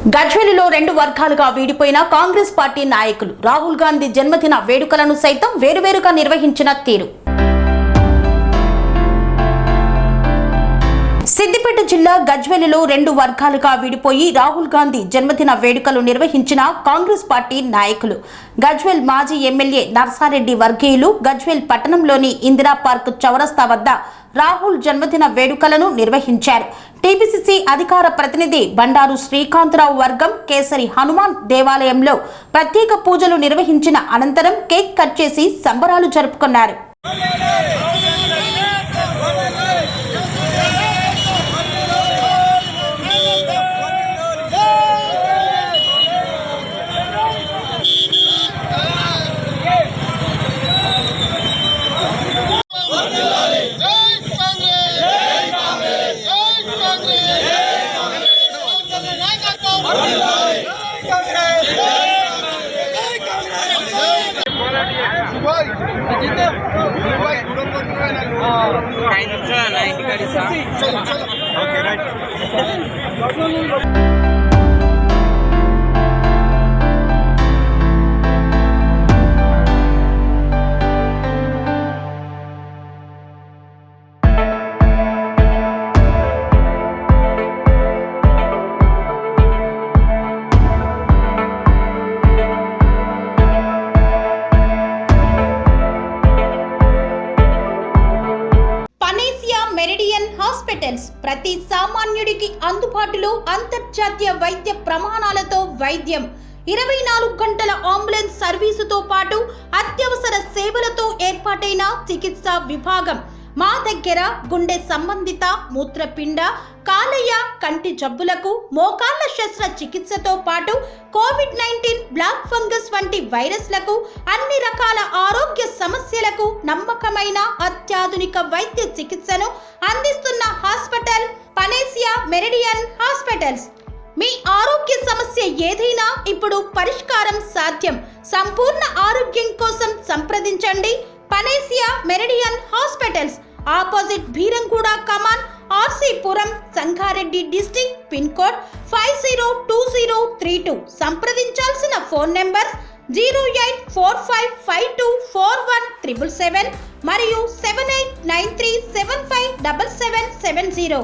గజ్వేలులో రెండు వర్గాలుగా వీడిపోయిన కాంగ్రెస్ పార్టీ నాయకులు రాహుల్ గాంధీ జన్మదిన వేడుకలను సైతం వేరువేరుగా నిర్వహించిన తీరు. సిద్దిపేట జిల్లా గజ్వేలులో రెండు వర్గాలుగా విడిపోయి రాహుల్ గాంధీ జన్మదిన వేడుకలు నిర్వహించిన కాంగ్రెస్ పార్టీ నాయకులు గజ్వేల్ మాజీ ఎమ్మెల్యే నర్సారెడ్డి వర్గీయులు గజ్వేల్ పట్టణంలోని ఇందిరా పార్క్ చౌరస్తా వద్ద రాహుల్ జన్మదిన వేడుకలను నిర్వహించారు. టీపీసీసీ అధికార ప్రతినిధి బండారు శ్రీకాంతరావు వర్గం కేసరి హనుమాన్ దేవాలయంలో ప్రత్యేక పూజలు నిర్వహించిన అనంతరం కేక్ కట్ చేసి సంబరాలు జరుపుకున్నారు. మెరిడియన్ హాస్పిటల్స్ ప్రతి సామాన్యుడికి అందుబాటులో అంతర్జాతీయ వైద్య ప్రమాణాలతో వైద్యం, 24 గంటల అంబులెన్స్ సర్వీసుతో పాటు అత్యవసర సేవలతో ఏర్పాటైన చికిత్సా విభాగం. మా దగ్గర గుండె సంబంధిత, మూత్రపిండ, కాలేయ, కంటి జబ్బులకు, మోకాళ్ల శస్త్ర చికిత్సతో పాటు కోవిడ్-19, బ్లాక్ ఫంగస్ వంటి వైరస్లకు, అన్ని రకాల ఆరోగ్య సమస్యలకు నమ్మకమైన అత్యాధునిక వైద్య చికిత్సను అందిస్తున్న హాస్పిటల్ పనేసియా మెరిడియన్ హాస్పిటల్స్. మీ ఆరోగ్య సమస్య ఏదైనా ఇప్పుడు పరిష్కారం సాధ్యం. సంపూర్ణ ఆరోగ్యం కోసం సంప్రదించండి Panacea Meridian hospitals, opposite Bheeramguda Kaman, RC Puram, Sangareddy district, pin code 502032. సంప్రదించాల్సిన ఫోన్ నెంబర్ 0845524177 మరియు 7893757770.